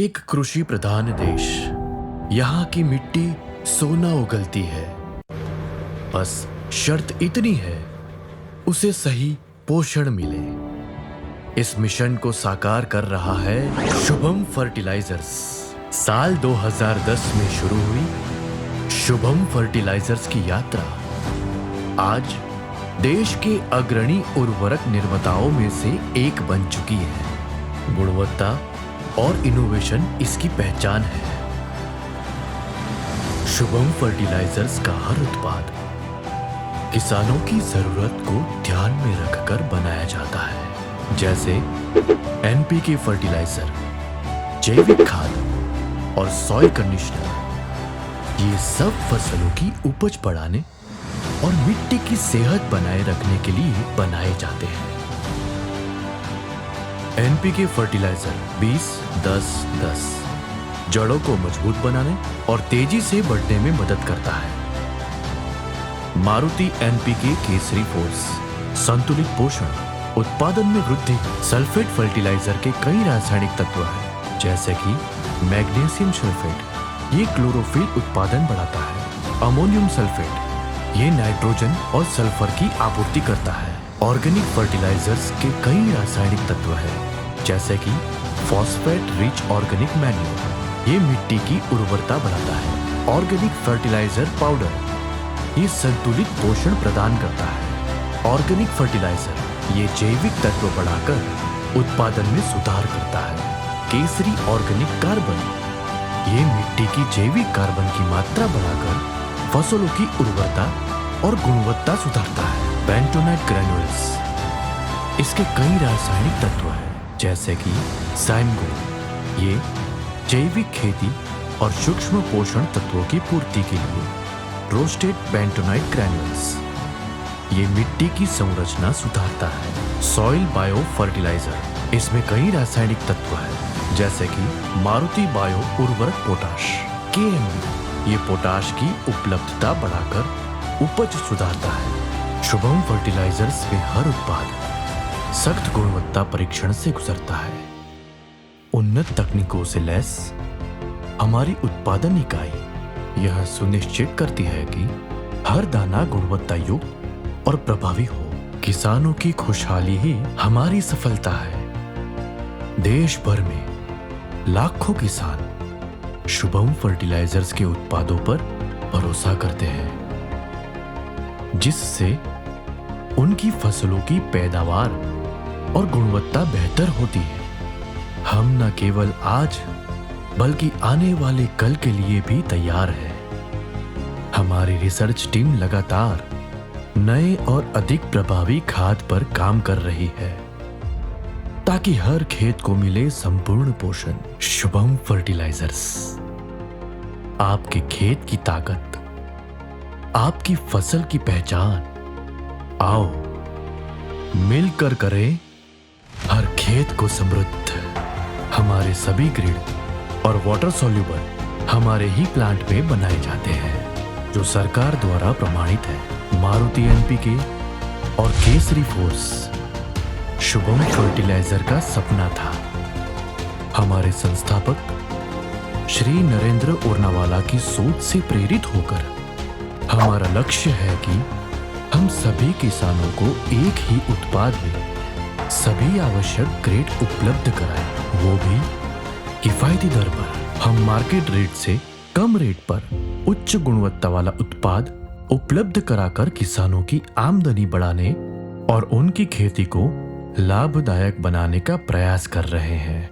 एक कृषि प्रधान देश, यहाँ की मिट्टी सोना उगलती है। बस शर्त इतनी है, उसे सही पोषण मिले। इस मिशन को साकार कर रहा है शुभम फर्टिलाइजर्स। साल 2010 में शुरू हुई शुभम फर्टिलाइजर्स की यात्रा आज देश के अग्रणी उर्वरक निर्माताओं में से एक बन चुकी है। गुणवत्ता और इनोवेशन इसकी पहचान है। शुभम फर्टिलाइजर्स का हर उत्पाद किसानों की जरूरत को ध्यान में रखकर बनाया जाता है, जैसे एनपीके फर्टिलाइजर, जैविक खाद और सॉइल कंडीशनर। ये सब फसलों की उपज बढ़ाने और मिट्टी की सेहत बनाए रखने के लिए बनाए जाते हैं। एनपीके फर्टिलाइजर 20-10-10 जड़ों को मजबूत बनाने और तेजी से बढ़ने में मदद करता है। मारुति एनपीके केसरी फोर्स संतुलित पोषण, उत्पादन में वृद्धि। सल्फेट फर्टिलाइजर के कई रासायनिक तत्व हैं, जैसे कि मैग्नीशियम सल्फेट, ये क्लोरोफिल उत्पादन बढ़ाता है। अमोनियम सल्फेट, ये नाइट्रोजन और सल्फर की आपूर्ति करता है। ऑर्गेनिक फर्टिलाइजर्स के कई रासायनिक तत्व हैं, जैसे कि फॉस्फेट रिच ऑर्गेनिक मैन्योर, ये मिट्टी की उर्वरता बढ़ाता है। ऑर्गेनिक फर्टिलाइजर पाउडर, ये संतुलित पोषण प्रदान करता है। ऑर्गेनिक फर्टिलाइजर, ये जैविक तत्व बढ़ाकर उत्पादन में सुधार करता है। केसरी ऑर्गेनिक कार्बन, ये मिट्टी की जैविक कार्बन की मात्रा बढ़ाकर फसलों की उर्वरता और गुणवत्ता सुधारता है। बेंटोनाइट ग्रैन्यूल्स, इसके कई रासायनिक तत्व हैं, जैसे कि साइमगो, ये जैविक खेती और सूक्ष्म पोषण तत्वों की पूर्ति के लिए। रोस्टेड बेंटोनाइट ग्रैन्यूल्स, ये मिट्टी की संरचना सुधारता है। सॉइल बायो फर्टिलाइजर, इसमें कई रासायनिक तत्व हैं, जैसे कि मारुति बायो उर्वरक पोटाश, केएमबी, ये पोटाश की उपलब्धता बढ़ाकर उपज सुधारता है। शुभम फर्टिलाइजर्स में हर उत्पाद सख्त गुणवत्ता परीक्षण से गुजरता है। उन्नत तकनीकों से लैस हमारी उत्पादन इकाई यह सुनिश्चित करती है कि हर दाना गुणवत्ता युक्त और प्रभावी हो। किसानों की खुशहाली ही हमारी सफलता है। देश भर में लाखों किसान शुभम फर्टिलाइजर्स के उत्पादों पर भरोसा करते हैं, जिससे उनकी फसलों की पैदावार और गुणवत्ता बेहतर होती है। हम न केवल आज बल्कि आने वाले कल के लिए भी तैयार है। हमारी रिसर्च टीम लगातार नए और अधिक प्रभावी खाद पर काम कर रही है, ताकि हर खेत को मिले संपूर्ण पोषण। शुभम फर्टिलाइजर्स, आपके खेत की ताकत, आपकी फसल की पहचान। आओ मिलकर करें हर खेत को समृद्ध। हमारे सभी ग्रिड और वाटर सॉल्यूबल हमारे ही प्लांट में बनाए जाते हैं, जो सरकार द्वारा प्रमाणित है। मारुति एनपीके और केसरी फोर्स शुभम फर्टिलाइजर का सपना था। हमारे संस्थापक श्री नरेंद्र ओरनावाला की सोच से प्रेरित होकर हमारा लक्ष्य है कि हम सभी किसानों को एक ही उत्पाद में सभी आवश्यक ग्रेड उपलब्ध कराएं, वो भी किफायती दर पर। हम मार्केट रेट से कम रेट पर उच्च गुणवत्ता वाला उत्पाद उपलब्ध कराकर किसानों की आमदनी बढ़ाने और उनकी खेती को लाभदायक बनाने का प्रयास कर रहे हैं।